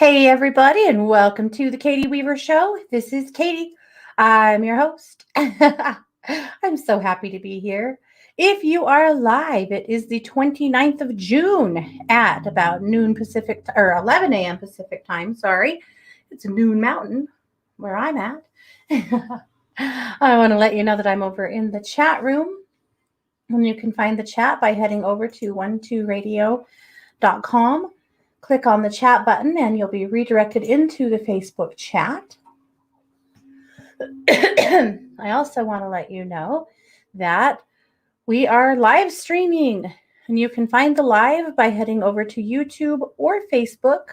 Hey, everybody, and welcome to the Katie Weaver Show. This is Katie. I'm your host. I'm so happy to be here. If you are live, it is the 29th of June at about noon Pacific or 11 a.m. Pacific time. Sorry, it's noon Mountain where I'm at. I want to let you know that I'm over in the chat room, and you can find the chat by heading over to 12radio.com. Click on the chat button and you'll be redirected into the Facebook chat. I also want to let you know that we are live streaming, and you can find the live by heading over to YouTube or Facebook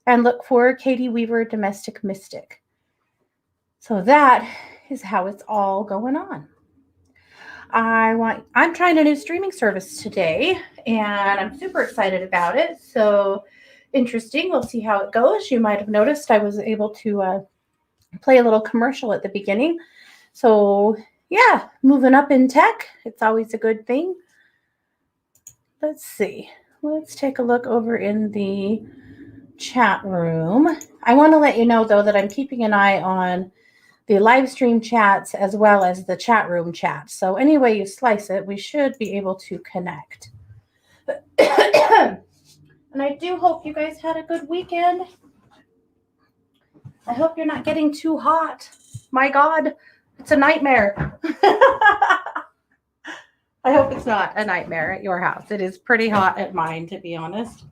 and look for Katie Weaver Domestic Mystic. So that is how it's all going on. I'm trying a new streaming service today, and I'm super excited about it. So interesting. We'll see how it goes. You might have noticed I was able to play a little commercial at the beginning. So yeah, moving up in tech. It's always a good thing. Let's see. Let's take a look over in the chat room. I want to let you know, though, that I'm keeping an eye on the live stream chats as well as the chat room chat. So any way you slice it, we should be able to connect. And I do hope you guys had a good weekend. I hope you're not getting too hot. My God, it's a nightmare. I hope it's not a nightmare at your house. It is pretty hot at mine, to be honest.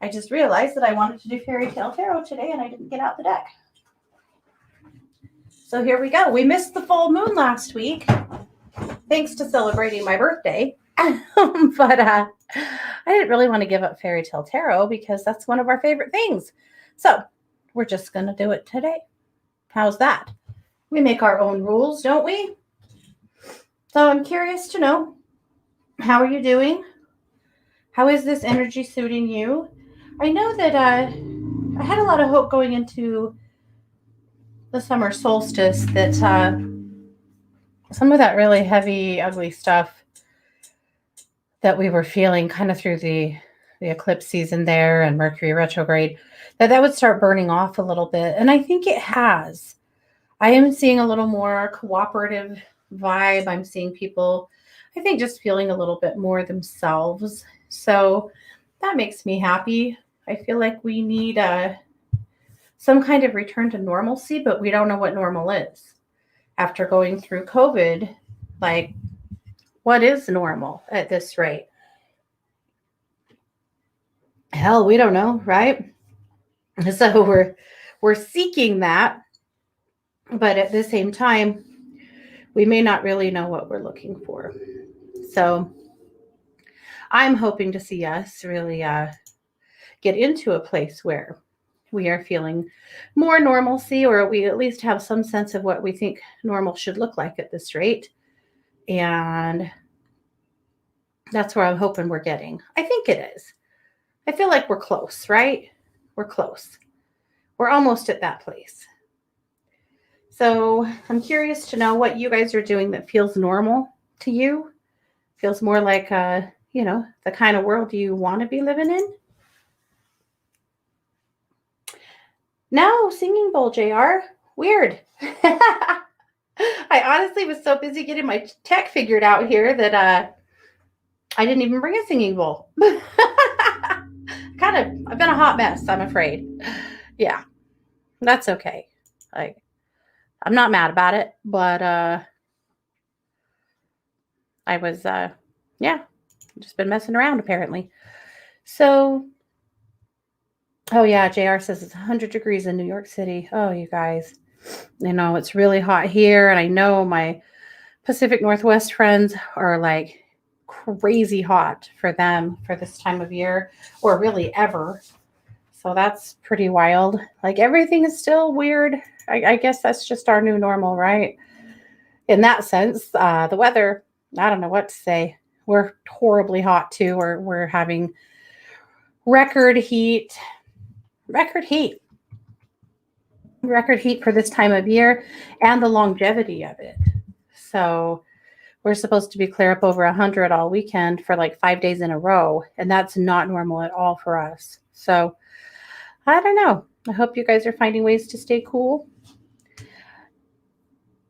I just realized that I wanted to do Fairy Tale Tarot today, and I didn't get out the deck. So here we go. We missed the full moon last week, thanks to celebrating my birthday. But I didn't really want to give up Fairy Tale Tarot because that's one of our favorite things. So we're just going to do it today. How's that? We make our own rules, don't we? So I'm curious to know, how are you doing? How is this energy suiting you? I know that I had a lot of hope going into the summer solstice that some of that really heavy, ugly stuff that we were feeling kind of through the eclipse season there and Mercury retrograde, that would start burning off a little bit. And I think it has. I am seeing a little more cooperative vibe. I'm seeing people, I think, just feeling a little bit more themselves. So that makes me happy. I feel like we need some kind of return to normalcy, but we don't know what normal is. After going through COVID, like, what is normal at this rate? Hell, we don't know, right? So we're seeking that, but at the same time, we may not really know what we're looking for. So I'm hoping to see us really get into a place where we are feeling more normalcy, or we at least have some sense of what we think normal should look like at this rate. And that's where I'm hoping we're getting. I think it is. I feel like we're close, right? We're close. We're almost at that place. So I'm curious to know what you guys are doing that feels normal to you. Feels more like, the kind of world you want to be living in. No singing bowl, JR. Weird. I honestly was so busy getting my tech figured out here that I didn't even bring a singing bowl. I've been a hot mess, I'm afraid. Yeah, that's okay. Like, I'm not mad about it, but I was, just been messing around apparently. So, oh yeah, JR says it's 100 degrees in New York City. Oh, you guys, it's really hot here, and I know my Pacific Northwest friends are like crazy hot for them for this time of year, or really ever. So that's pretty wild. Like, everything is still weird. I guess that's just our new normal, right? In that sense, the weather, I don't know what to say. We're horribly hot too. We're having record heat for this time of year, and the longevity of it. So we're supposed to be clear up over 100 all weekend for like 5 days in a row, and that's not normal at all for us. So I don't know. I hope you guys are finding ways to stay cool.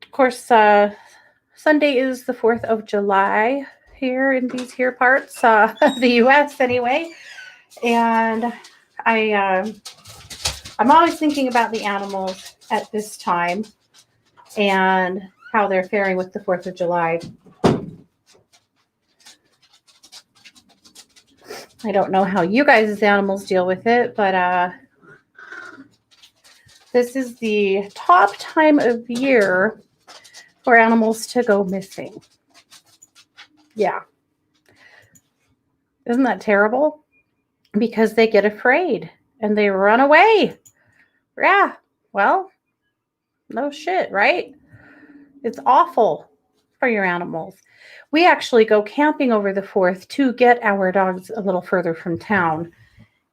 Of course, Sunday is the 4th of July here in these here parts of the U.S. anyway. And I'm always thinking about the animals at this time and how they're faring with the 4th of July. I don't know how you guys' animals deal with it, but this is the top time of year for animals to go missing. Yeah. Isn't that terrible? Because they get afraid and they run away. Yeah. Well, no shit, right? It's awful for your animals. We actually go camping over the 4th to get our dogs a little further from town.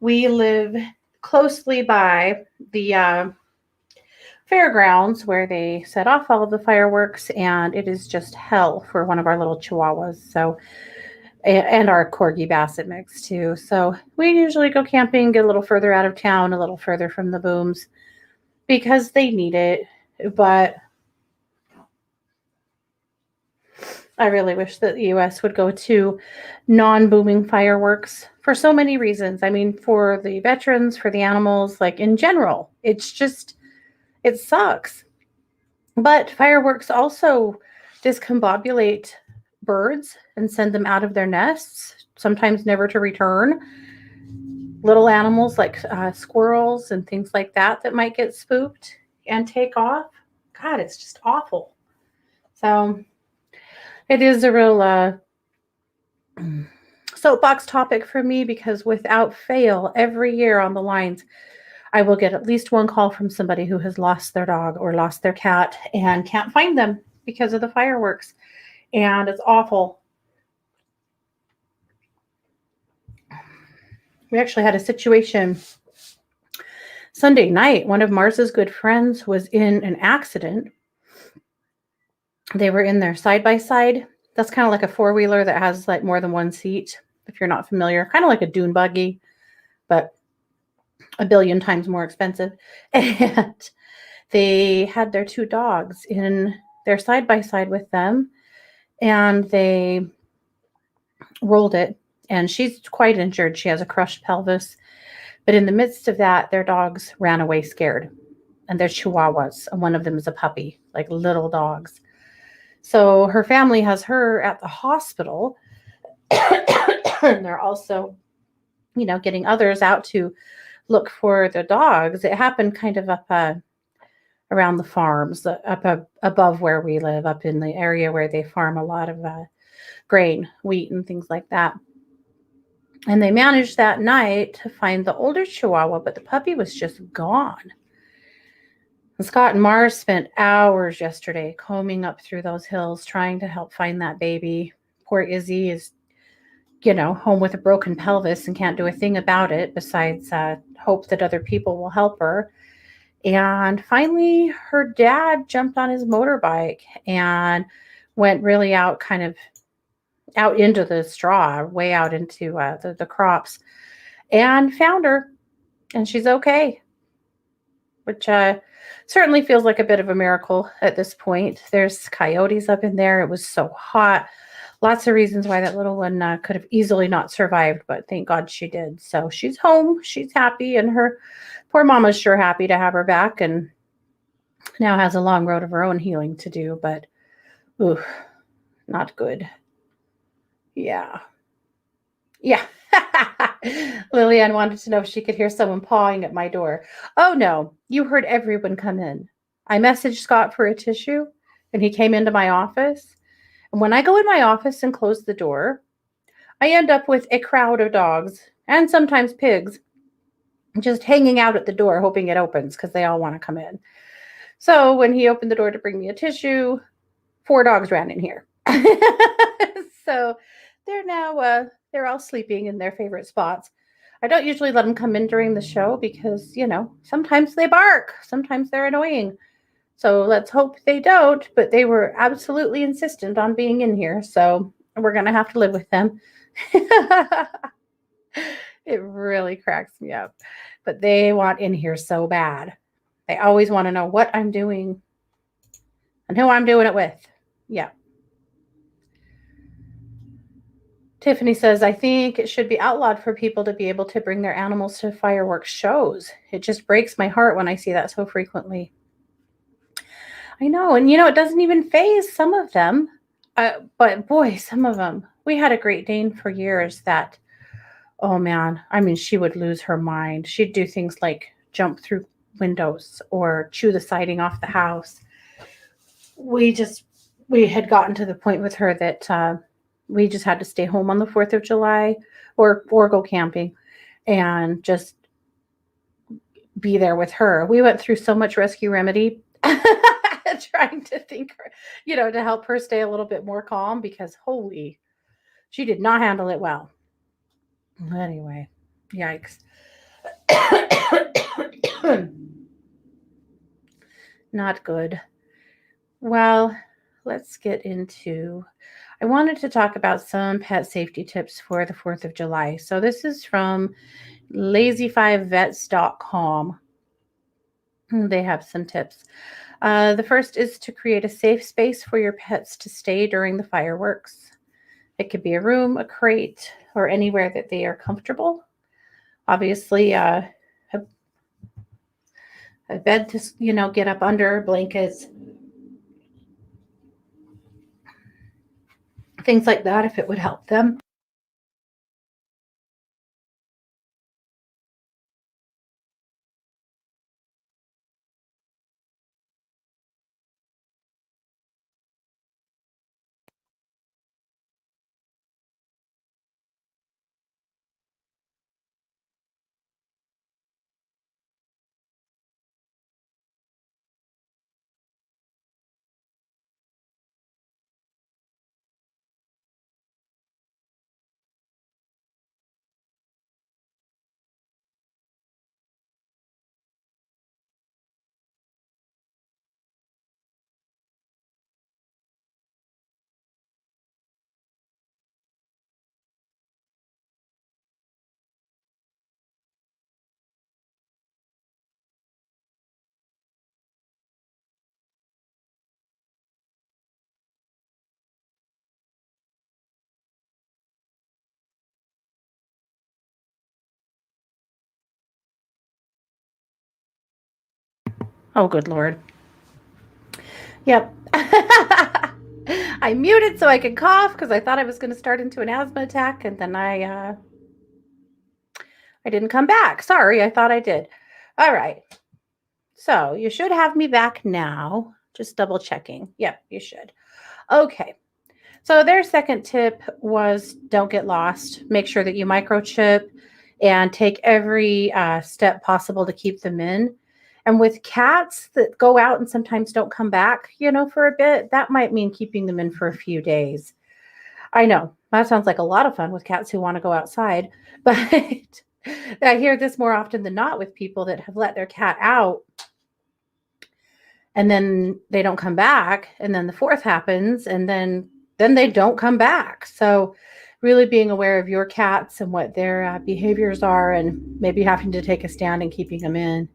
We live closely by the fairgrounds where they set off all of the fireworks, and it is just hell for one of our little chihuahuas. So, and our corgi basset mix too. So we usually go camping, get a little further out of town, a little further from the booms because they need it. But I really wish that the US would go to non-booming fireworks for so many reasons. I mean, for the veterans, for the animals, like in general, it's just, it sucks. But fireworks also discombobulate birds and send them out of their nests, sometimes never to return. Little animals like squirrels and things like that might get spooked and take off. God, it's just awful. So it is a real soapbox topic for me because without fail, every year on the lines, I will get at least one call from somebody who has lost their dog or lost their cat and can't find them because of the fireworks. And it's awful. We actually had a situation Sunday night. One of Mars's good friends was in an accident. They were in their side-by-side. That's kind of like a four-wheeler that has like more than one seat, if you're not familiar. Kind of like a dune buggy, but a billion times more expensive. And they had their two dogs in their side-by-side with them, and they rolled it. And she's quite injured. She has a crushed pelvis. But in the midst of that, their dogs ran away scared. And they're chihuahuas. And one of them is a puppy, like little dogs. So her family has her at the hospital. And they're also, getting others out to look for the dogs. It happened kind of up around the farms, up above where we live, up in the area where they farm a lot of grain, wheat, and things like that. And they managed that night to find the older chihuahua, but the puppy was just gone. And Scott and Mars spent hours yesterday combing up through those hills trying to help find that baby. Poor Izzy is, home with a broken pelvis and can't do a thing about it besides hope that other people will help her. And finally, her dad jumped on his motorbike and went really out into the straw, way out into the crops, and found her. And she's okay, which certainly feels like a bit of a miracle at this point. There's coyotes up in there. It was so hot. Lots of reasons why that little one could have easily not survived, but thank God she did. So she's home. She's happy, and her poor mama's sure happy to have her back, and now has a long road of her own healing to do, but ooh, not good. Yeah. Lillian wanted to know if she could hear someone pawing at my door. Oh, no, you heard everyone come in. I messaged Scott for a tissue, and he came into my office. And when I go in my office and close the door, I end up with a crowd of dogs and sometimes pigs just hanging out at the door, hoping it opens because they all want to come in. So when he opened the door to bring me a tissue, 4 dogs ran in here. So they're now, they're all sleeping in their favorite spots. I don't usually let them come in during the show because, sometimes they bark. Sometimes they're annoying. So let's hope they don't, but they were absolutely insistent on being in here. So we're going to have to live with them. It really cracks me up. But they want in here so bad. They always want to know what I'm doing and who I'm doing it with. Yeah. Tiffany says, I think it should be outlawed for people to be able to bring their animals to fireworks shows. It just breaks my heart when I see that so frequently. I know. And, it doesn't even phase some of them. But boy, some of them. We had a Great Dane for years that, oh man, I mean, she would lose her mind. She'd do things like jump through windows or chew the siding off the house. We had gotten to the point with her that we just had to stay home on the 4th of July or go camping and just be there with her. We went through so much rescue remedy trying to think, to help her stay a little bit more calm because holy, she did not handle it well. Anyway, yikes. Not good. Well, let's get into. I wanted to talk about some pet safety tips for the 4th of July. So this is from lazy5vets.com. They have some tips. The first is to create a safe space for your pets to stay during the fireworks. It could be a room, a crate, or anywhere that they are comfortable. Obviously, a bed to, get up under, blankets, things like that if it would help them. Oh, good Lord. Yep. I muted so I could cough because I thought I was going to start into an asthma attack, and then I didn't come back. Sorry, I thought I did. All right. So you should have me back now. Just double checking. Yep, you should. Okay. So their second tip was don't get lost. Make sure that you microchip and take every step possible to keep them in. And with cats that go out and sometimes don't come back, for a bit, that might mean keeping them in for a few days. I know that sounds like a lot of fun with cats who want to go outside, but I hear this more often than not with people that have let their cat out and then they don't come back. And then the fourth happens and then they don't come back. So really being aware of your cats and what their behaviors are and maybe having to take a stand and keeping them in.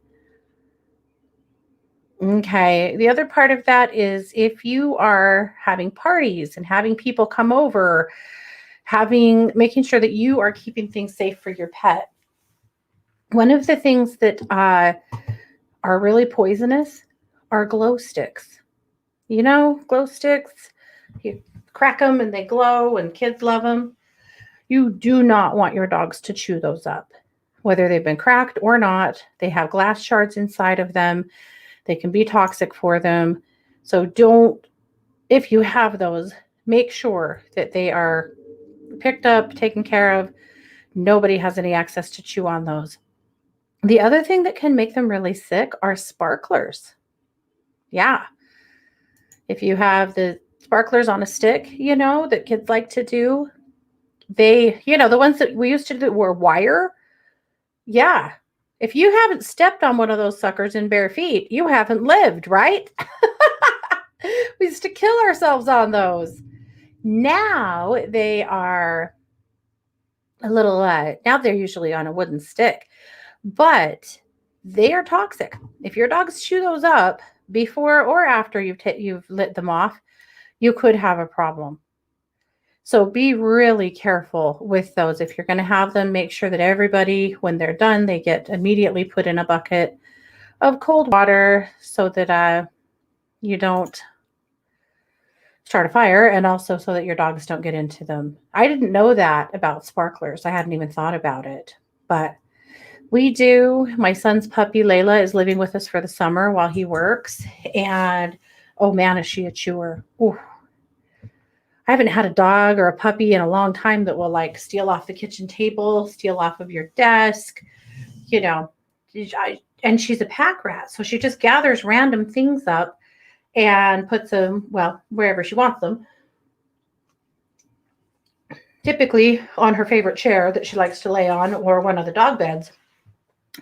Okay. The other part of that is if you are having parties and having people come over, making sure that you are keeping things safe for your pet. One of the things that are really poisonous are glow sticks. Glow sticks, you crack them and they glow and kids love them. You do not want your dogs to chew those up. Whether they've been cracked or not, they have glass shards inside of them. They can be toxic for them. So if you have those, make sure that they are picked up, taken care of. Nobody has any access to chew on those. The other thing that can make them really sick are sparklers. Yeah. If you have the sparklers on a stick, that kids like to do, the ones that we used to do were wire. Yeah. If you haven't stepped on one of those suckers in bare feet, you haven't lived, right? We used to kill ourselves on those. Now they are a little, now they're usually on a wooden stick, but they are toxic. If your dogs chew those up before or after you've lit them off, you could have a problem. So be really careful with those. If you're going to have them, make sure that everybody, when they're done, they get immediately put in a bucket of cold water so that you don't start a fire, and also so that your dogs don't get into them. I didn't know that about sparklers. I hadn't even thought about it. But we do. My son's puppy Layla is living with us for the summer while he works. And oh man, is she a chewer. Ooh. I haven't had a dog or a puppy in a long time that will like steal off the kitchen table, steal off of your desk, you know. And she's a pack rat. So she just gathers random things up and puts them, well, wherever she wants them, typically on her favorite chair that she likes to lay on or one of the dog beds.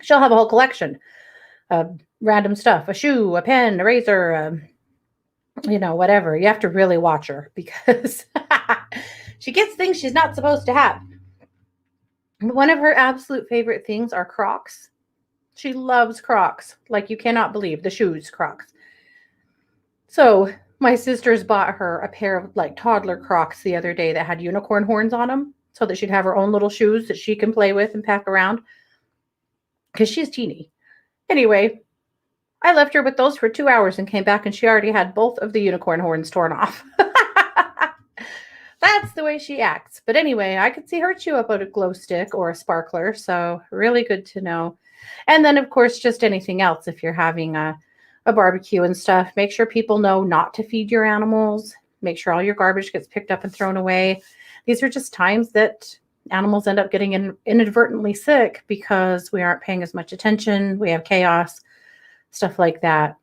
She'll have a whole collection of random stuff, a shoe, a pen, a razor, whatever. You have to really watch her because she gets things she's not supposed to have. One of her absolute favorite things are Crocs. She loves Crocs, like you cannot believe, the shoes Crocs. So my sisters bought her a pair of like toddler Crocs the other day that had unicorn horns on them so that she'd have her own little shoes that she can play with and pack around because she's teeny. Anyway, I left her with those for 2 hours and came back and she already had both of the unicorn horns torn off. That's the way she acts. But anyway, I could see her chew up a glow stick or a sparkler. So really good to know. And then, of course, just anything else. If you're having a barbecue and stuff, make sure people know not to feed your animals. Make sure all your garbage gets picked up and thrown away. These are just times that animals end up getting inadvertently sick because we aren't paying as much attention. We have chaos, stuff like that.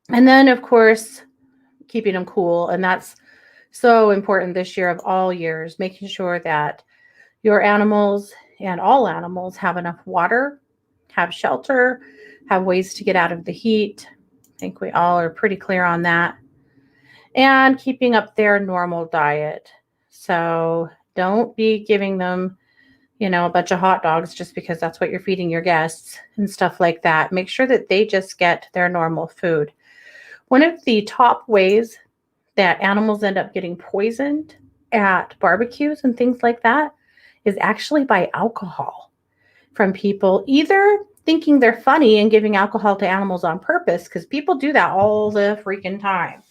And then, of course, keeping them cool. And that's so important this year of all years, making sure that your animals and all animals have enough water, have shelter, have ways to get out of the heat. I think we all are pretty clear on that. And keeping up their normal diet. So don't be giving them, a bunch of hot dogs just because that's what you're feeding your guests and stuff like that. Make sure that they just get their normal food. One of the top ways that animals end up getting poisoned at barbecues and things like that is actually by alcohol from people either thinking they're funny and giving alcohol to animals on purpose, because people do that all the freaking time.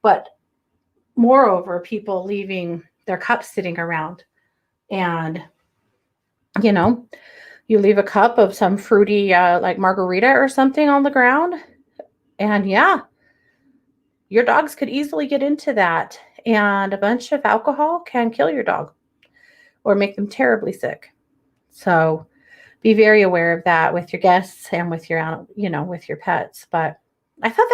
But moreover, people leaving their cups sitting around and, you leave a cup of some fruity, like margarita or something on the ground. And yeah, your dogs could easily get into that. And a bunch of alcohol can kill your dog or make them terribly sick. So be very aware of that with your guests and with your, with your pets. But I thought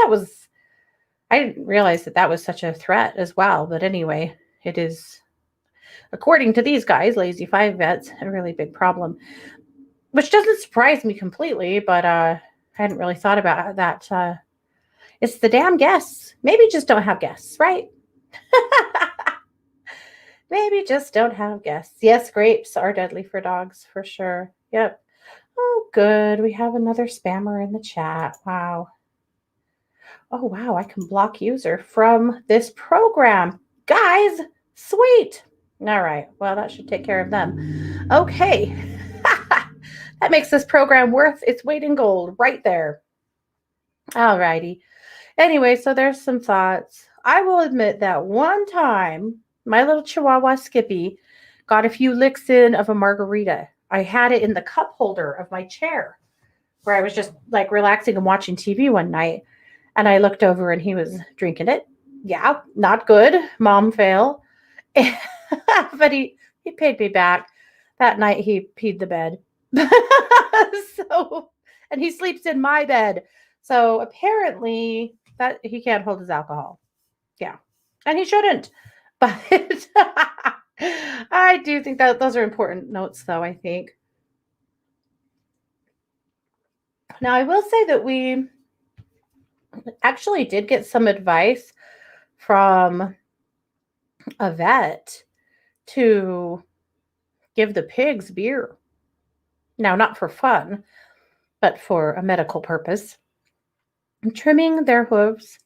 I didn't realize that was such a threat as well. But anyway, it is, according to these guys, Lazy Five Vets, a really big problem, which doesn't surprise me completely. But I hadn't really thought about that. It's the damn guests. Maybe just don't have guests, right? Maybe just don't have guests. Yes, grapes are deadly for dogs, for sure. Yep. Oh, good. We have another spammer in the chat. Wow. Oh, wow. I can block user from this program. Guys, sweet. All right. Well, that should take care of them. Okay. That makes this program worth its weight in gold right there. All righty. Anyway, so there's some thoughts. I will admit that one time, my little Chihuahua Skippy got a few licks in of a margarita. I had it in the cup holder of my chair where I was just like relaxing and watching TV one night. And I looked over and he was drinking it. Yeah, not good. Mom fail. But he paid me back. That night he peed the bed. And he sleeps in my bed. So apparently that he can't hold his alcohol. Yeah. And he shouldn't. But I do think that those are important notes, though, I think. Now, I will say that we actually did get some advice from a vet to give the pigs beer. Now, not for fun, but for a medical purpose. Trimming their hooves,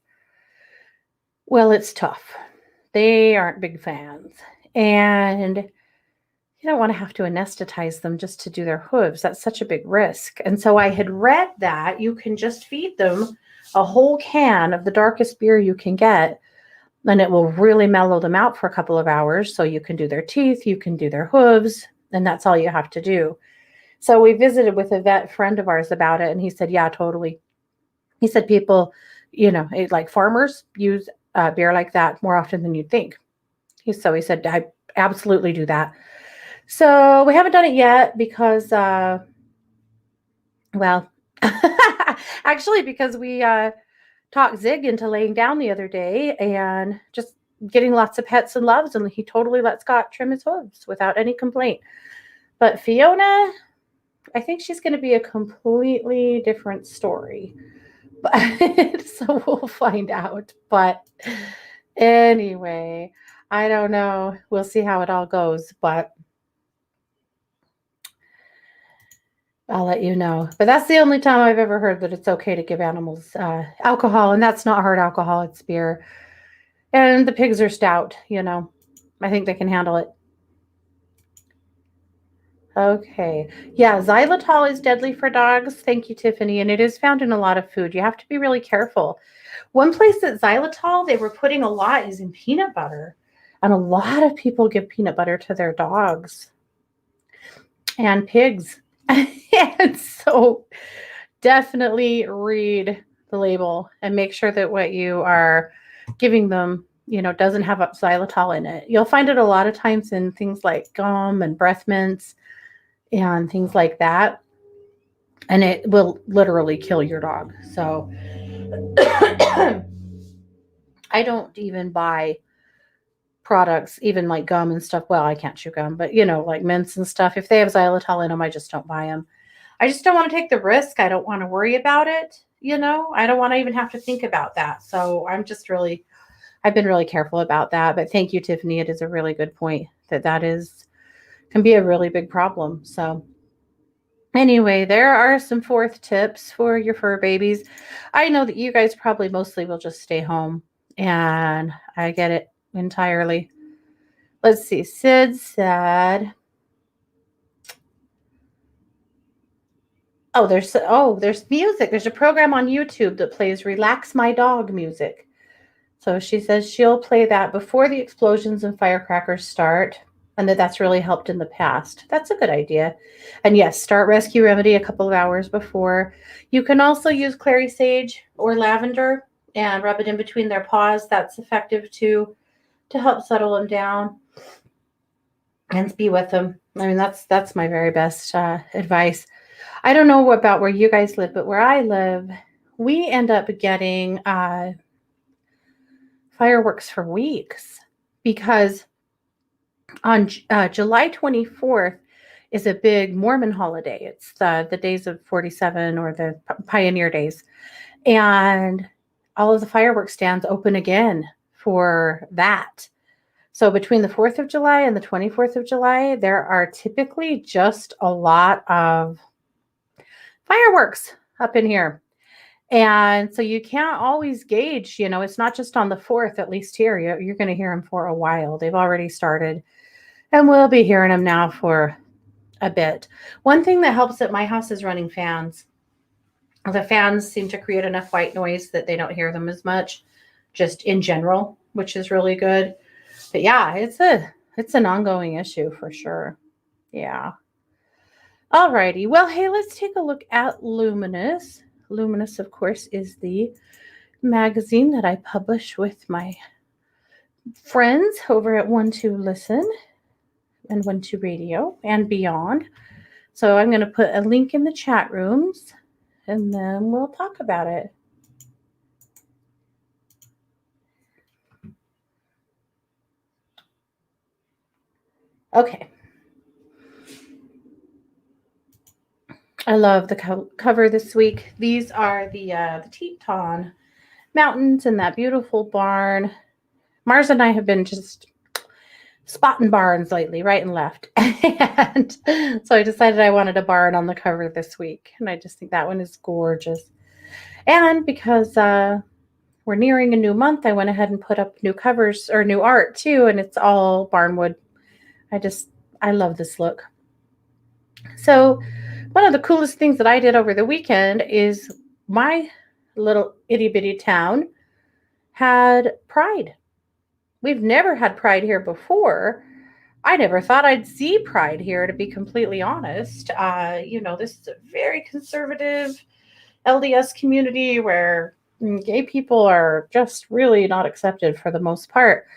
well, it's tough. They aren't big fans. And you don't want to have to anesthetize them just to do their hooves. That's such a big risk. And so I had read that you can just feed them a whole can of the darkest beer you can get, and it will really mellow them out for a couple of hours. So you can do their teeth, you can do their hooves, and that's all you have to do. So we visited with a vet friend of ours about it, and he said, yeah, totally. He said people, like farmers use beer like that more often than you'd think. So he said, I absolutely do that. So we haven't done it yet because, well, actually, because we talked Zig into laying down the other day and just getting lots of pets and loves, and he totally let Scott trim his hooves without any complaint. But Fiona, I think she's going to be a completely different story. But so we'll find out. But anyway, I don't know. We'll see how it all goes, but I'll let you know. But that's the only time I've ever heard that it's okay to give animals alcohol, and that's not hard alcohol, it's beer. And the pigs are stout, I think they can handle it. Okay. Yeah, xylitol is deadly for dogs. Thank you, Tiffany. And it is found in a lot of food. You have to be really careful. One place that xylitol they were putting a lot is in peanut butter. And a lot of people give peanut butter to their dogs and pigs. And so definitely read the label and make sure that what you are giving them, doesn't have xylitol in it. You'll find it a lot of times in things like gum and breath mints and things like that. And it will literally kill your dog. So I don't even buy products, even like gum and stuff. Well, I can't chew gum, but like mints and stuff. If they have xylitol in them, I just don't buy them. I just don't want to take the risk. I don't want to worry about it. I don't want to even have to think about that. So I've been really careful about that. But thank you, Tiffany. It is a really good point that can be a really big problem. So anyway, there are some fourth tips for your fur babies. I know that you guys probably mostly will just stay home, and I get it entirely. Let's see. Sid said, there's music. There's a program on YouTube that plays Relax My Dog music. So she says she'll play that before the explosions and firecrackers start, and that's really helped in the past. That's a good idea. And yes, start Rescue Remedy a couple of hours before. You can also use clary sage or lavender and rub it in between their paws. That's effective too, to help settle them down and be with them. I mean, that's my very best advice. I don't know about where you guys live, but where I live, we end up getting fireworks for weeks because on July 24th is a big Mormon holiday. It's the days of 47 or the Pioneer Days. And all of the fireworks stands open again for that. So between the 4th of July and the 24th of July, there are typically just a lot of fireworks up in here. And so you can't always gauge, it's not just on the 4th, at least here. You're going to hear them for a while. They've already started, and we'll be hearing them now for a bit. One thing that helps at my house is running fans. The fans seem to create enough white noise that they don't hear them as much, just in general, which is really good. But yeah, it's an ongoing issue for sure. Yeah. Alrighty. Well, hey, let's take a look at Luminous. Luminous, of course, is the magazine that I publish with my friends over at 1-2 Listen and 1-2 Radio and beyond. So I'm going to put a link in the chat rooms, and then we'll talk about it. Okay. I love the cover this week. These are the Teton Mountains and that beautiful barn. Mars and I have been just spotting barns lately, right and left. And so I decided I wanted a barn on the cover this week. And I just think that one is gorgeous. And because we're nearing a new month, I went ahead and put up new covers or new art too. And it's all barnwood. I just, I love this look. So one of the coolest things that I did over the weekend is my little itty bitty town had pride. We've never had pride here before. I never thought I'd see pride here, to be completely honest. This is a very conservative LDS community where gay people are just really not accepted for the most part.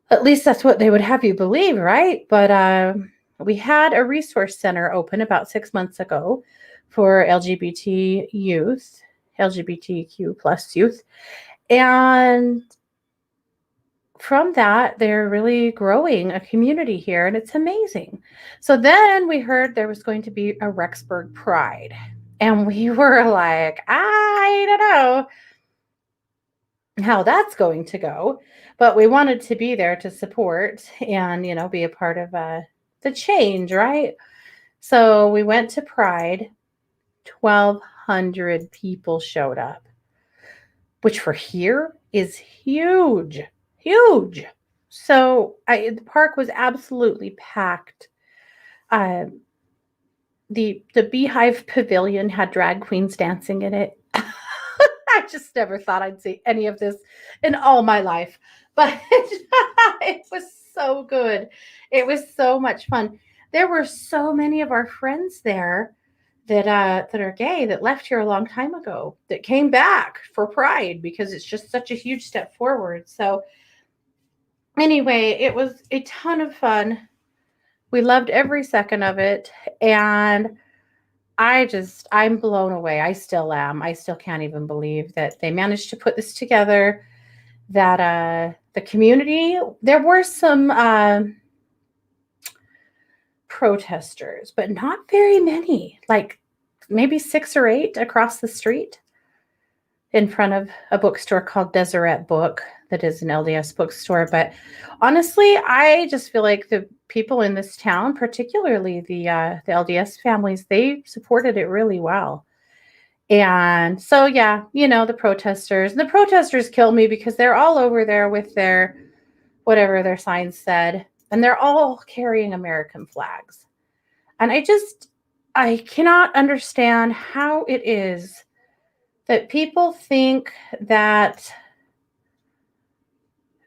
At least that's what they would have you believe, right? But we had a resource center open about 6 months ago for LGBT youth, LGBTQ plus youth. And from that, they're really growing a community here, and it's amazing. So then we heard there was going to be a Rexburg Pride, and we were like, I don't know how that's going to go, but we wanted to be there to support and, be a part of the change, right? So we went to Pride. 1,200 people showed up, which for here is huge. Huge. So the park was absolutely packed. The Beehive Pavilion had drag queens dancing in it. I just never thought I'd see any of this in all my life, but it was so good. It was so much fun. There were so many of our friends there that are gay that left here a long time ago that came back for Pride because it's just such a huge step forward. So anyway, it was a ton of fun. We loved every second of it. And I'm blown away. I still am. I still can't even believe that they managed to put this together, that the community, there were some protesters, but not very many, like maybe 6 or 8 across the street in front of a bookstore called Deseret Book that is an LDS bookstore. But honestly, I just feel like the people in this town, particularly the LDS families, they supported it really well. And so, yeah, the protesters kill me because they're all over there with their, whatever their signs said, and they're all carrying American flags. And I cannot understand how it is that people think that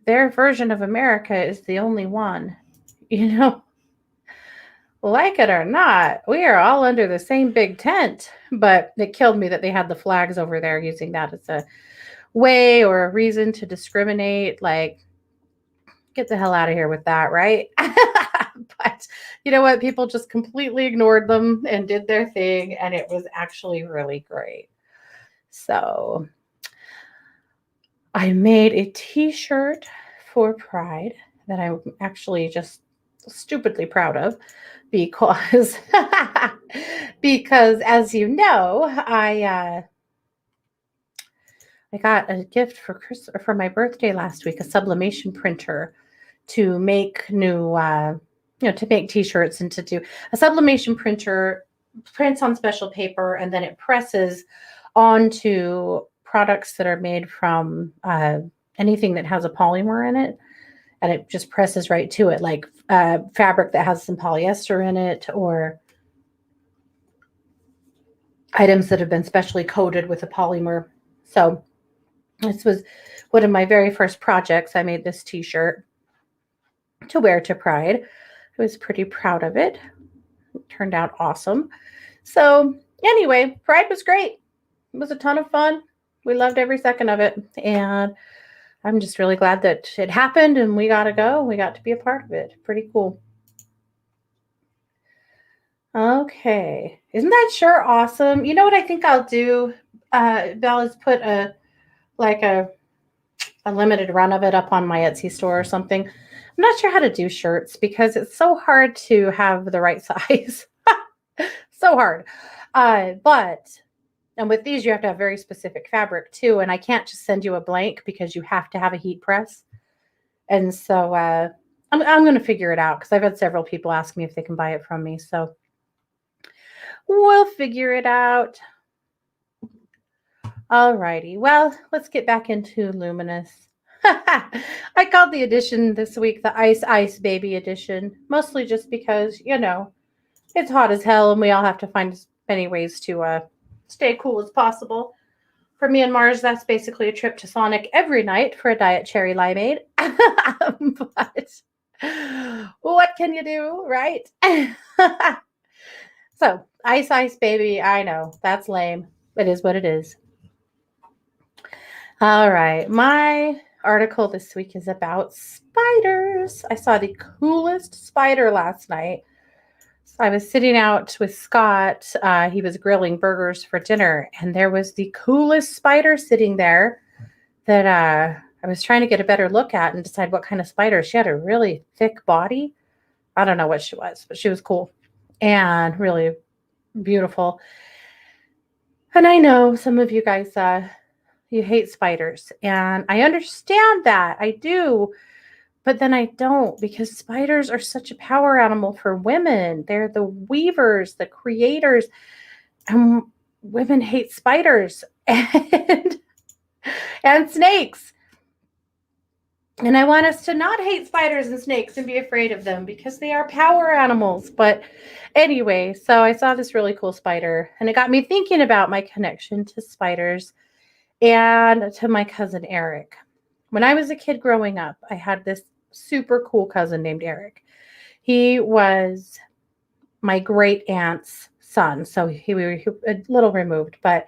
their version of America is the only one. Like it or not, we are all under the same big tent. But it killed me that they had the flags over there, using that as a way or a reason to discriminate. Like, get the hell out of here with that, right? But you know what? People just completely ignored them and did their thing, and it was actually really great. So I made a t-shirt for Pride that I'm actually just stupidly proud of because as you know, I got a gift for my birthday last week, a sublimation printer to make new to make t-shirts, and to do a sublimation printer prints on special paper, and then it presses onto products that are made from anything that has a polymer in it, and it just presses right to it, like fabric that has some polyester in it, or items that have been specially coated with a polymer. So this was one of my very first projects. I made this t-shirt to wear to Pride. I was pretty proud of it. It turned out awesome. So anyway, Pride was great. It was a ton of fun. We loved every second of it. And I'm just really glad that it happened and we got to go. We got to be a part of it. Pretty cool. Okay. Isn't that sure awesome? You know what I think I'll do, Belle, is put a limited run of it up on my Etsy store or something. I'm not sure how to do shirts because it's so hard to have the right size. So hard. And with these, you have to have very specific fabric too. And I can't just send you a blank because you have to have a heat press. And so I'm going to figure it out because I've had several people ask me if they can buy it from me. So we'll figure it out. All righty. Well, let's get back into Luminous. I called the edition this week the Ice Ice Baby edition, mostly just because, it's hot as hell and we all have to find as many ways to stay cool as possible. For me and Mars, that's basically a trip to Sonic every night for a diet cherry limeade. But what can you do, right? So, Ice Ice Baby, I know, that's lame. It is what it is. All right, my article this week is about spiders. I saw the coolest spider last night. So I was sitting out with Scott. He was grilling burgers for dinner, and there was the coolest spider sitting there that I was trying to get a better look at and decide what kind of spider. She had a really thick body. I don't know what she was, but she was cool and really beautiful. And I know some of you guys, you hate spiders, and I understand that. I do. But then I don't, because spiders are such a power animal for women. They're the weavers, the creators, and women hate spiders and snakes. And I want us to not hate spiders and snakes and be afraid of them because they are power animals. But anyway, so I saw this really cool spider, and it got me thinking about my connection to spiders and to my cousin Eric. When I was a kid growing up, I had this super cool cousin named Eric. He was my great aunt's son, so he was a little removed, but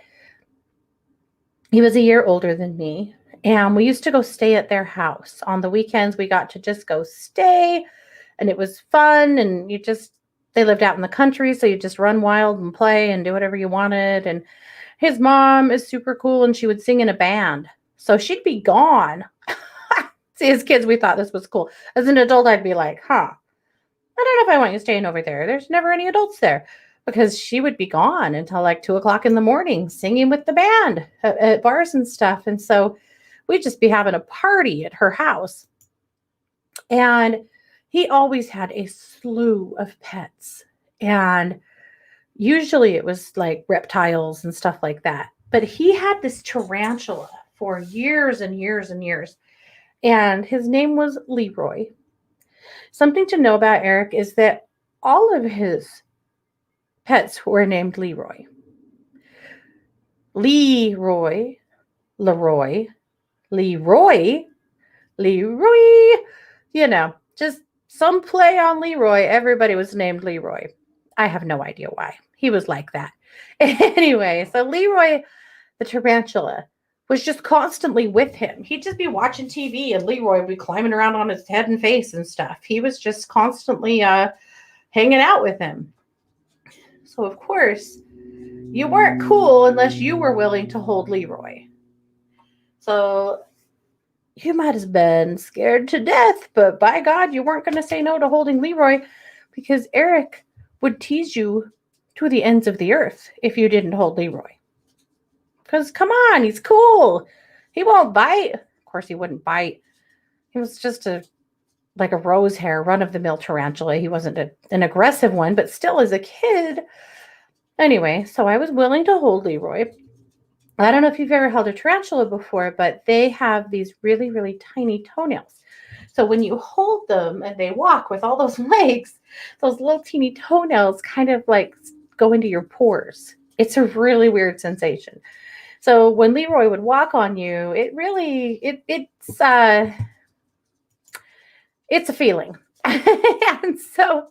he was a year older than me. And we used to go stay at their house. On the weekends, we got to just go stay, and it was fun. And they lived out in the country, so you just run wild and play and do whatever you wanted. And his mom is super cool, and she would sing in a band. So she'd be gone. See, as kids, we thought this was cool. As an adult, I'd be like, I don't know if I want you staying over there. There's never any adults there. Because she would be gone until like 2:00 in the morning singing with the band at bars and stuff. And so we'd just be having a party at her house. And he always had a slew of pets. And usually it was like reptiles and stuff like that. But he had this tarantula for years and years and years. And his name was Leroy. Something to know about Eric is that all of his pets were named Leroy. Leroy, Leroy, Leroy, just some play on Leroy. Everybody was named Leroy. I have no idea why. He was like that. Anyway, so Leroy, the tarantula, was just constantly with him. He'd just be watching TV and Leroy would be climbing around on his head and face and stuff. He was just constantly hanging out with him. So, of course, you weren't cool unless you were willing to hold Leroy. So, you might have been scared to death, but by God, you weren't going to say no to holding Leroy because Eric would tease you to the ends of the earth if you didn't hold Leroy. Because, come on, he's cool. He won't bite. Of course, he wouldn't bite. He was just like a rose hair, run-of-the-mill tarantula. He wasn't an aggressive one, but still as a kid. Anyway, so I was willing to hold Leroy. I don't know if you've ever held a tarantula before, but they have these really, really tiny toenails. So when you hold them and they walk with all those legs, those little teeny toenails kind of like go into your pores. It's a really weird sensation. So when Leroy would walk on you, it's a feeling. And so,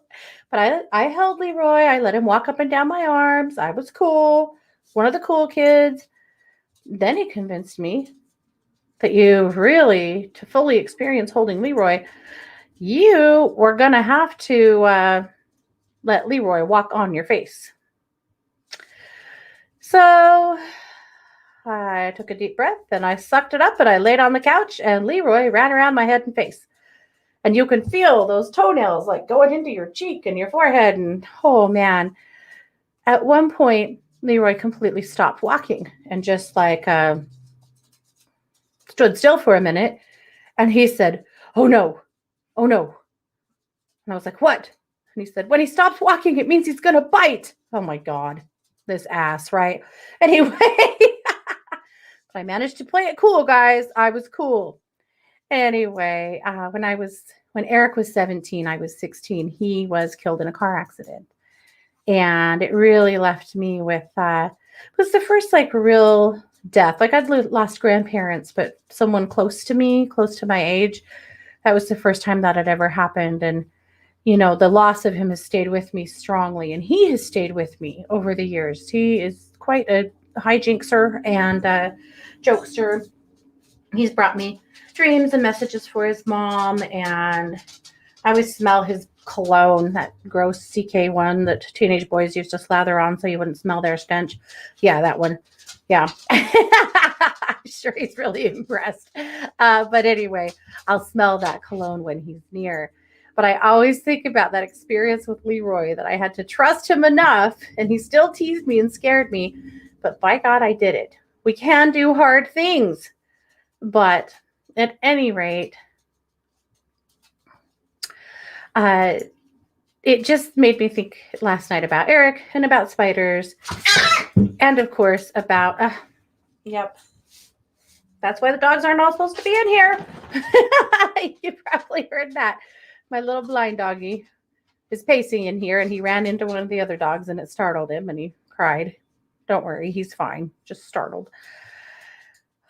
but I held Leroy. I let him walk up and down my arms. I was cool. One of the cool kids. Then he convinced me that to fully experience holding Leroy, you were going to have to let Leroy walk on your face. So I took a deep breath and I sucked it up and I laid on the couch and Leroy ran around my head and face. And you can feel those toenails like going into your cheek and your forehead. And oh man, at one point, Leroy completely stopped walking and just like stood still for a minute. And he said, oh no, And I was like, what? And he said, when he stops walking, it means he's going to bite. Oh my God, this ass, right? Anyway, I managed to play it cool, guys. I was cool. Anyway, when Eric was 17, I was 16. He was killed in a car accident. And it really left me with, it was the first like real death. Like I'd lost grandparents, but someone close to me, close to my age, that was the first time that had ever happened. And, you know, the loss of him has stayed with me strongly, and he has stayed with me over the years. He is quite a hijinkster and a jokester. He's brought me dreams and messages for his mom, and I always smell his cologne, that gross CK1 that teenage boys used to slather on so you wouldn't smell their stench. Yeah, that one. Yeah. I'm sure he's really impressed. But anyway, I'll smell that cologne when he's near. But I always think about that experience with Leroy, that I had to trust him enough, and he still teased me and scared me. But by God, I did it. We can do hard things. But at any rate, it just made me think last night about Eric and about spiders, and of course about, yep, that's why the dogs aren't all supposed to be in here. You probably heard that. My little blind doggy is pacing in here, and he ran into one of the other dogs, and it startled him, and he cried. Don't worry, he's fine, just startled.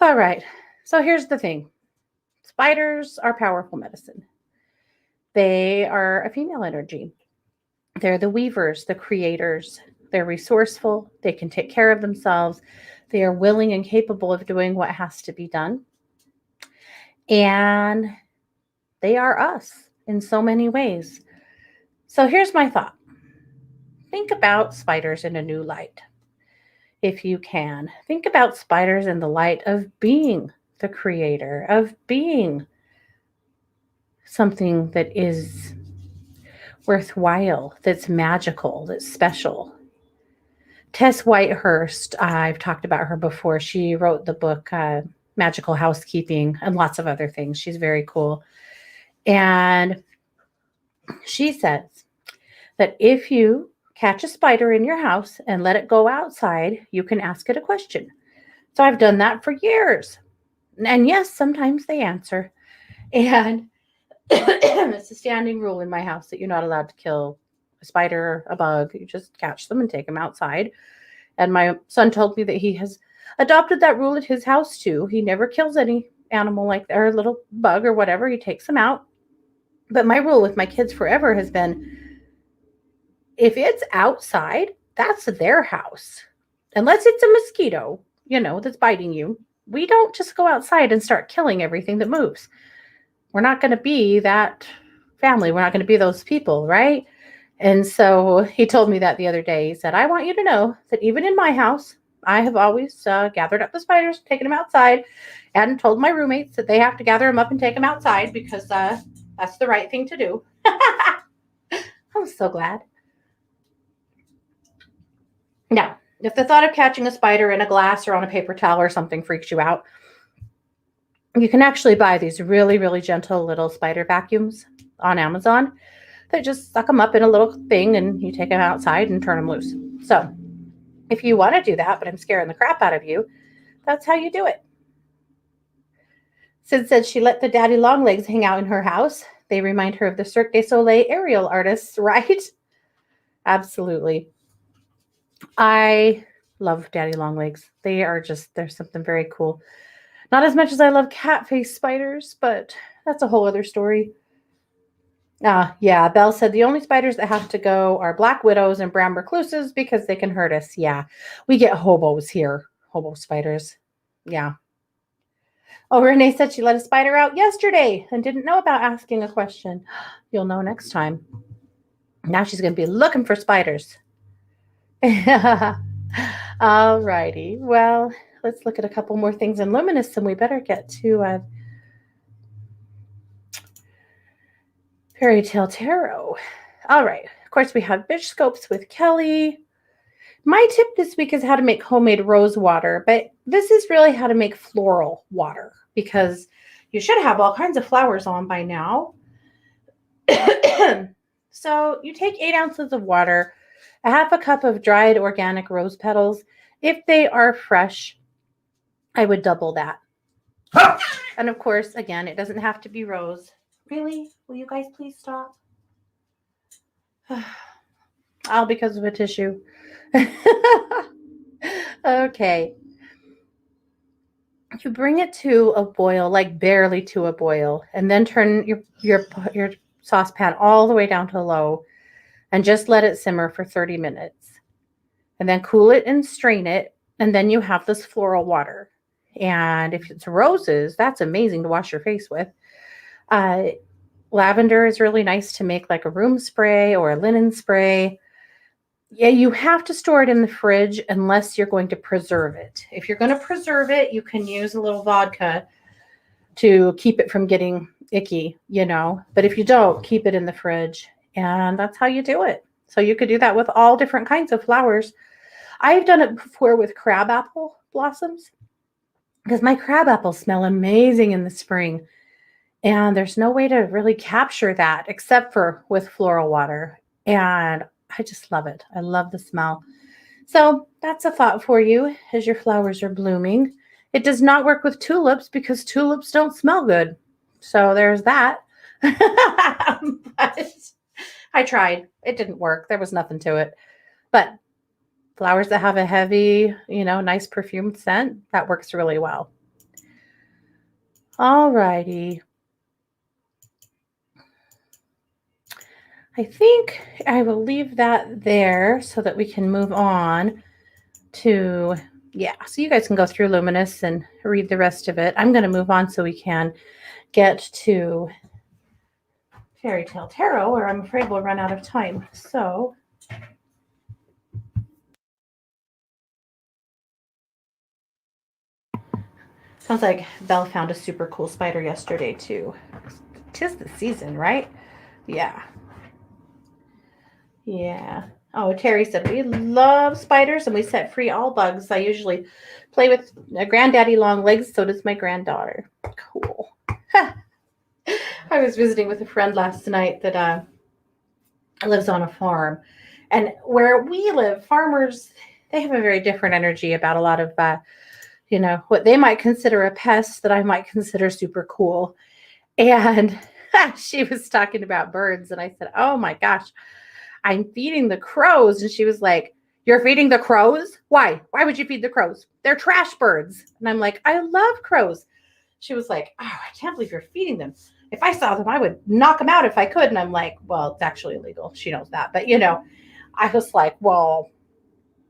All right, so here's the thing. Spiders are powerful medicine. They are a female energy. They're the weavers, the creators. They're resourceful. They can take care of themselves. They are willing and capable of doing what has to be done. And they are us in so many ways. So here's my thought. Think about spiders in a new light. If you can, think about spiders in the light of being the creator, of being something that is worthwhile, that's magical, that's special. Tess Whitehurst, I've talked about her before. She wrote the book Magical Housekeeping and lots of other things. She's very cool. And she says that if you catch a spider in your house and let it go outside, you can ask it a question. So I've done that for years. And yes, sometimes they answer. And it's a standing rule in my house that you're not allowed to kill a spider, a bug. You just catch them and take them outside. And my son told me that he has adopted that rule at his house too. He never kills any animal like that, or a little bug or whatever. He takes them out. But my rule with my kids forever has been, if it's outside, that's their house. Unless it's a mosquito, that's biting you. We don't just go outside and start killing everything that moves. We're not going to be that family. We're not going to be those people, right? And so he told me that the other day. He said, I want you to know that even in my house, I have always gathered up the spiders, taken them outside, and told my roommates that they have to gather them up and take them outside because that's the right thing to do. I'm so glad. Now, if the thought of catching a spider in a glass or on a paper towel or something freaks you out, you can actually buy these really, really gentle little spider vacuums on Amazon that just suck them up in a little thing and you take them outside and turn them loose. So if you want to do that, but I'm scaring the crap out of you, that's how you do it. Sid said she let the daddy long legs hang out in her house. They remind her of the Cirque du Soleil aerial artists, right? Absolutely. I love daddy long legs. They're something very cool. Not as much as I love cat face spiders, but that's a whole other story. Yeah, Belle said the only spiders that have to go are black widows and brown recluses because they can hurt us. Yeah, we get hobos here, hobo spiders. Yeah. Oh, Renee said she let a spider out yesterday and didn't know about asking a question. You'll know next time. Now she's going to be looking for spiders. All righty. Well, let's look at a couple more things in Luminous, and we better get to Fairy Tale Tarot. All right. Of course, we have Bitch Scopes with Kelly. My tip this week is how to make homemade rose water, but this is really how to make floral water because you should have all kinds of flowers on by now. So you take 8 ounces of water, a half a cup of dried organic rose petals. If they are fresh, I would double that. And of course, again, it doesn't have to be rose. Really? Will you guys please stop? All because of a tissue. Okay. You bring it to a boil, like barely to a boil, and then turn your saucepan all the way down to low and just let it simmer for 30 minutes. And then cool it and strain it, and then you have this floral water. And if it's roses, that's amazing to wash your face with. Uh, Lavender is really nice to make like a room spray or a linen spray. Yeah, you have to store it in the fridge unless you're going to preserve it. If you're going to preserve it, you can use a little vodka to keep it from getting icky, But if you don't, keep it in the fridge. And that's how you do it. So you could do that with all different kinds of flowers. I've done it before with crabapple blossoms because my crab apples smell amazing in the spring. And there's no way to really capture that except for with floral water. And I just love it. I love the smell. So that's a thought for you as your flowers are blooming. It does not work with tulips because tulips don't smell good. So there's that. But I tried. It didn't work. There was nothing to it. But flowers that have a heavy, nice perfumed scent, that works really well. All righty. I think I will leave that there so that we can move on to, so you guys can go through Luminous and read the rest of it. I'm going to move on so we can get to Fairy Tale Tarot, or I'm afraid we'll run out of time. So sounds like Belle found a super cool spider yesterday too. 'Tis the season, right? Yeah. Oh, Terry said we love spiders and we set free all bugs. I usually play with a granddaddy long legs. So does my granddaughter. Cool. I was visiting with a friend last night that lives on a farm, and where we live, farmers, they have a very different energy about a lot of what they might consider a pest that I might consider super cool. And she was talking about birds, and I said, oh my gosh, I'm feeding the crows. And she was like, you're feeding the crows? Why? Why would you feed the crows? They're trash birds. And I'm like, I love crows. She was like, oh, I can't believe you're feeding them. If I saw them, I would knock them out if I could. And I'm like, well, it's actually illegal. She knows that. But, I was like, well,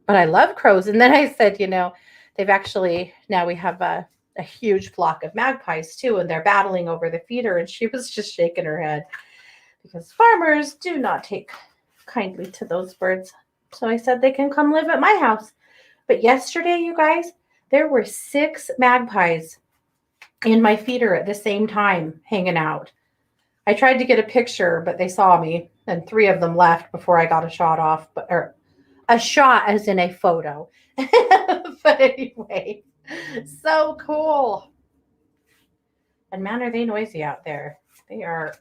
but I love crows. And then I said, they've actually, now we have a huge flock of magpies too, and they're battling over the feeder. And she was just shaking her head because farmers do not take kindly to those birds. So I said they can come live at my house. But yesterday, you guys, there were 6 magpies in my feeder at the same time hanging out. I tried to get a picture, but they saw me, and 3 of them left before I got a shot off, or a shot as in a photo. But anyway, so cool. And man, are they noisy out there. They are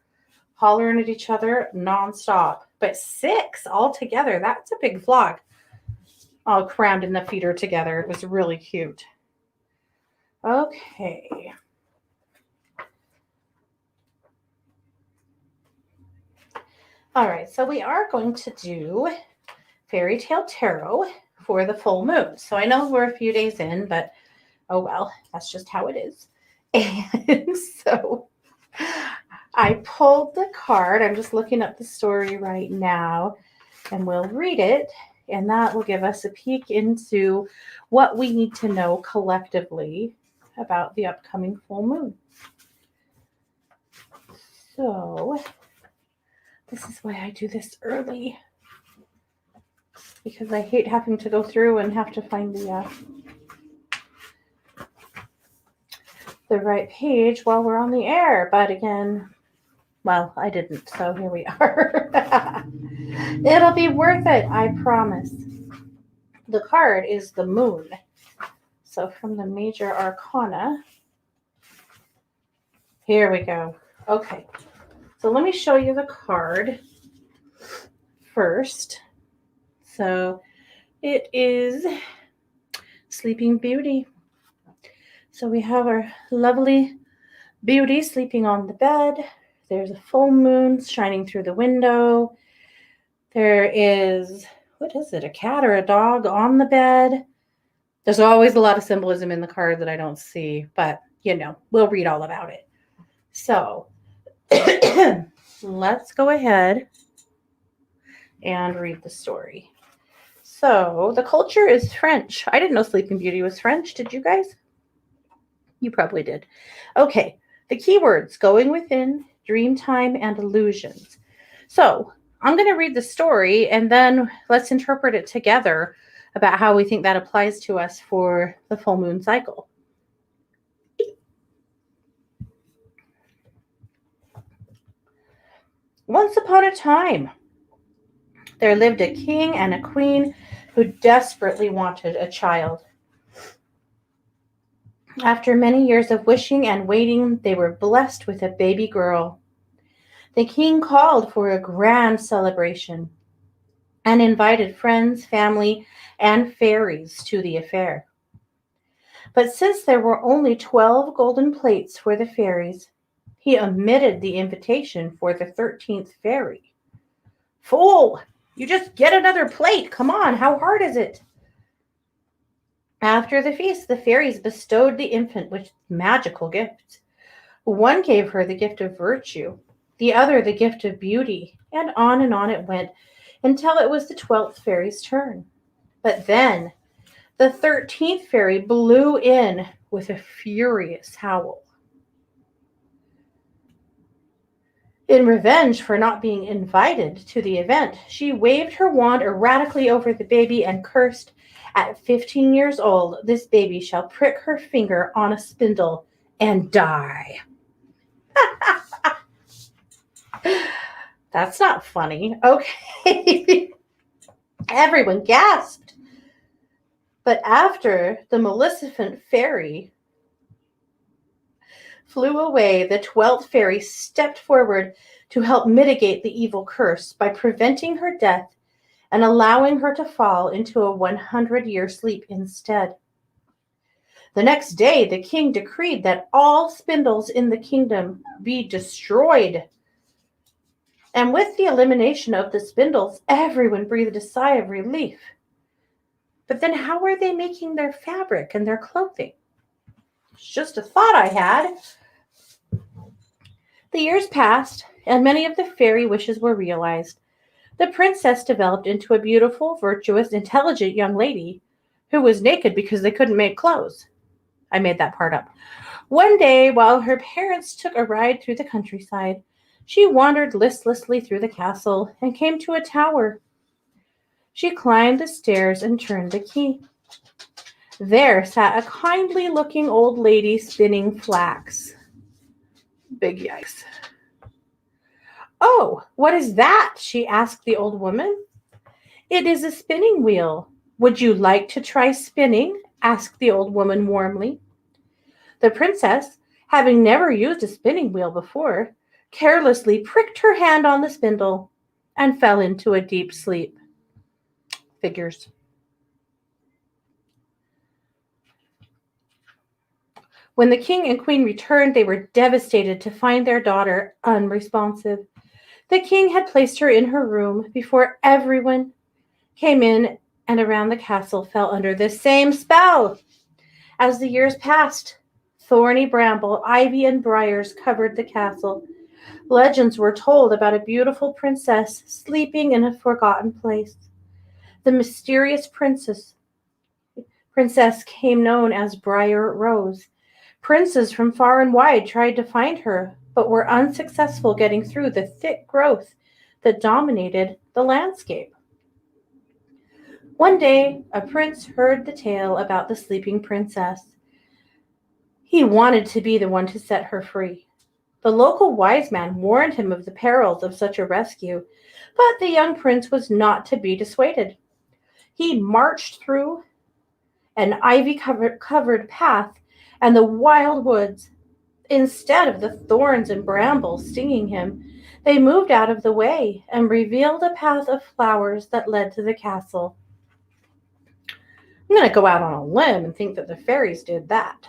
hollering at each other nonstop. But 6 all together, that's a big flock. All crammed in the feeder together. It was really cute. Okay. All right, so we are going to do Fairy Tale Tarot for the full moon. So I know we're a few days in, but oh well, that's just how it is. And so I pulled the card. I'm just looking up the story right now, and we'll read it, and that will give us a peek into what we need to know collectively about the upcoming full moon. So this is why I do this early, because I hate having to go through and have to find the right page while we're on the air. But again, well, I didn't, so here we are. It'll be worth it, I promise. The card is the moon. So from the major arcana, here we go. Okay, so let me show you the card. first. So it is Sleeping Beauty. So we have our lovely Beauty sleeping on the bed. There's a full moon shining through the window. There is, what is it, a cat or a dog on the bed? There's always a lot of symbolism in the card that I don't see, but we'll read all about it. So let's go ahead and read the story. So the culture is French. I didn't know Sleeping Beauty was French. Did you guys? You probably did. Okay. The keywords: going within, dream time, and illusions. So I'm going to read the story and then let's interpret it together about how we think that applies to us for the full moon cycle. Once upon a time, there lived a king and a queen who desperately wanted a child. After many years of wishing and waiting, they were blessed with a baby girl. The king called for a grand celebration and invited friends, family, and fairies to the affair. But since there were only 12 golden plates for the fairies, he omitted the invitation for the 13th fairy. Fool! You just get another plate. Come on, how hard is it? After the feast, the fairies bestowed the infant with magical gifts. One gave her the gift of virtue, the other the gift of beauty, and on it went until it was the 12th fairy's turn. But then the 13th fairy blew in with a furious howl. In revenge for not being invited to the event, she waved her wand erratically over the baby and cursed, "At 15 years old, this baby shall prick her finger on a spindle and die." That's not funny. Okay. Everyone gasped. But after the maleficent fairy flew away, the 12th fairy stepped forward to help mitigate the evil curse by preventing her death and allowing her to fall into a 100-year sleep instead. The next day, the king decreed that all spindles in the kingdom be destroyed. And with the elimination of the spindles, everyone breathed a sigh of relief. But then how are they making their fabric and their clothing? It's just a thought I had. The years passed, and many of the fairy wishes were realized. The princess developed into a beautiful, virtuous, intelligent young lady who was naked because they couldn't make clothes. I made that part up. One day, while her parents took a ride through the countryside, she wandered listlessly through the castle and came to a tower. She climbed the stairs and turned the key. There sat a kindly-looking old lady spinning flax. Big yikes. "Oh, what is that?" she asked the old woman. "It is a spinning wheel. Would you like to try spinning?" asked the old woman warmly. The princess, having never used a spinning wheel before, carelessly pricked her hand on the spindle and fell into a deep sleep. Figures. When the king and queen returned, they were devastated to find their daughter unresponsive. The king had placed her in her room before everyone came in and around the castle fell under the same spell. As the years passed, thorny bramble, ivy, and briars covered the castle. Legends were told about a beautiful princess sleeping in a forgotten place. The mysterious princess came known as Briar Rose. Princes from far and wide tried to find her, but were unsuccessful getting through the thick growth that dominated the landscape. One day, a prince heard the tale about the sleeping princess. He wanted to be the one to set her free. The local wise man warned him of the perils of such a rescue, but the young prince was not to be dissuaded. He marched through an ivy-covered path and the wild woods. Instead of the thorns and brambles stinging him, They moved out of the way and revealed a path of flowers that led to the castle. I'm going to go out on a limb and think that the fairies did that.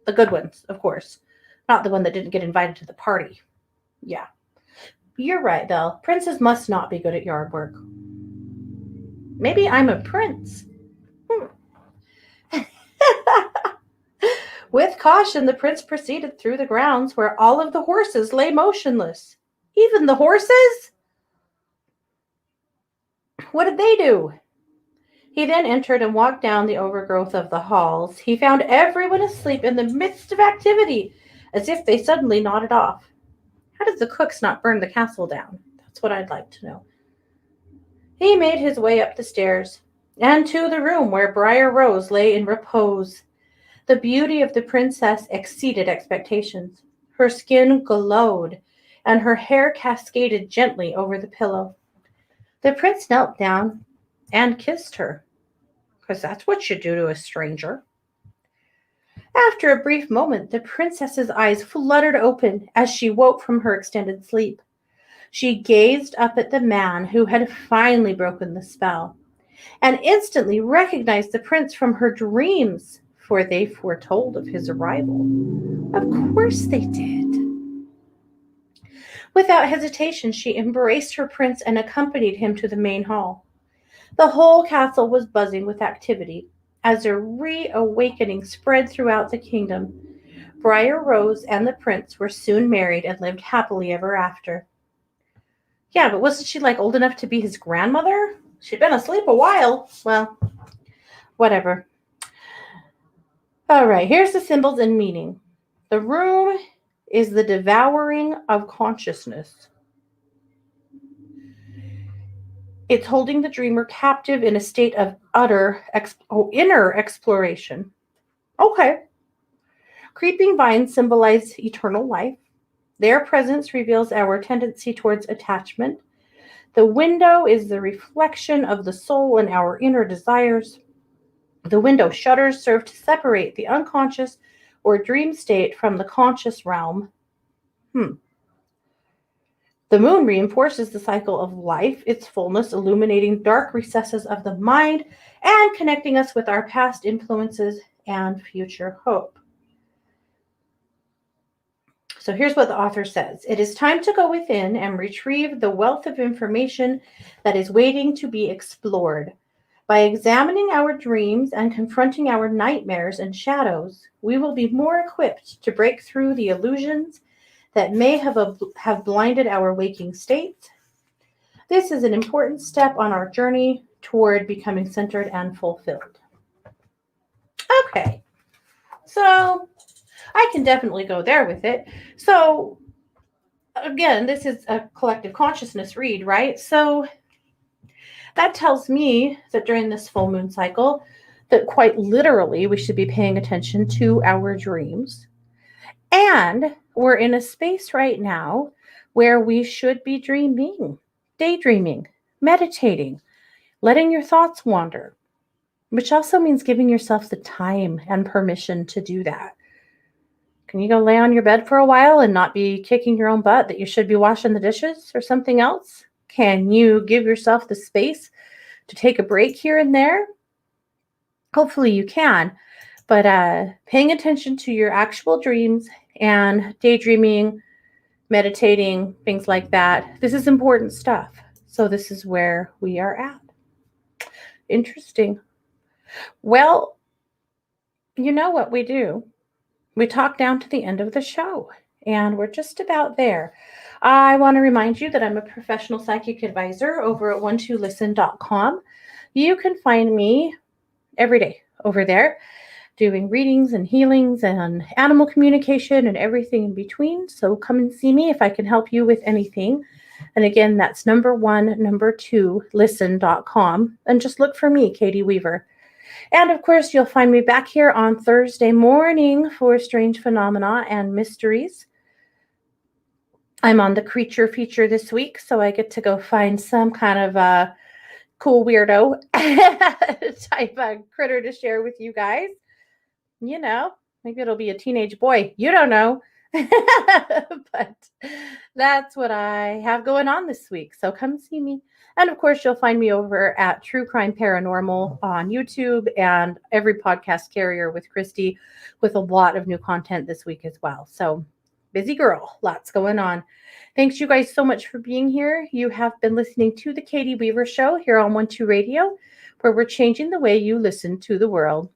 The good ones, of course. Not the one that didn't get invited to the party. Yeah. You're right, though. Princes must not be good at yard work. Maybe I'm a prince. With caution, the prince proceeded through the grounds where all of the horses lay motionless. Even the horses? What did they do? He then entered and walked down the overgrowth of the halls. He found everyone asleep in the midst of activity, as if they suddenly nodded off. How did the cooks not burn the castle down? That's what I'd like to know. He made his way up the stairs and to the room where Briar Rose lay in repose. The beauty of the princess exceeded expectations. Her skin glowed, and her hair cascaded gently over the pillow. The prince knelt down and kissed her, because that's what you do to a stranger. After a brief moment, the princess's eyes fluttered open as she woke from her extended sleep. She gazed up at the man who had finally broken the spell, and instantly recognized the prince from her dreams, for they foretold of his arrival. Of course they did. Without hesitation, she embraced her prince and accompanied him to the main hall. The whole castle was buzzing with activity as a reawakening spread throughout the kingdom. Briar Rose and the prince were soon married and lived happily ever after. Yeah, but wasn't she like old enough to be his grandmother? She'd been asleep a while. Well, whatever. All right, here's the symbols and meaning. The room is the devouring of consciousness. It's holding the dreamer captive in a state of inner exploration. Okay. Creeping vines symbolize eternal life. Their presence reveals our tendency towards attachment. The window is the reflection of the soul and our inner desires. The window shutters serve to separate the unconscious or dream state from the conscious realm. The moon reinforces the cycle of life, its fullness illuminating dark recesses of the mind and connecting us with our past influences and future hope. So here's what the author says. It is time to go within and retrieve the wealth of information that is waiting to be explored. By examining our dreams and confronting our nightmares and shadows, we will be more equipped to break through the illusions that may have blinded our waking state. This is an important step on our journey toward becoming centered and fulfilled. Okay, so I can definitely go there with it. So again, this is a collective consciousness read, right? So that tells me that during this full moon cycle, that quite literally we should be paying attention to our dreams. And we're in a space right now where we should be dreaming, daydreaming, meditating, letting your thoughts wander, which also means giving yourself the time and permission to do that. Can you go lay on your bed for a while and not be kicking your own butt that you should be washing the dishes or something else? Can you give yourself the space to take a break here and there? Hopefully you can. But paying attention to your actual dreams and daydreaming, meditating, things like that, this is important stuff. So this is where we are at. Interesting. Well, you know what we do? We talk down to the end of the show, and we're just about there. I want to remind you that I'm a professional psychic advisor over at 12listen.com. You can find me every day over there doing readings and healings and animal communication and everything in between. So come and see me if I can help you with anything. And again, that's 2listen.com. And just look for me, Katie Weaver. And of course, you'll find me back here on Thursday morning for Strange Phenomena and Mysteries. I'm on the creature feature this week, so I get to go find some kind of a cool weirdo type of critter to share with you guys. You know, maybe it'll be a teenage boy. You don't know. But That's what I have going on this week. So come see me. And of course, you'll find me over at True Crime Paranormal on YouTube and every podcast carrier with Christy with a lot of new content this week as well. So busy girl, lots going on. Thanks you guys so much for being here. You have been listening to the Katie Weaver Show here on 1-2 Radio, where we're changing the way you listen to the world.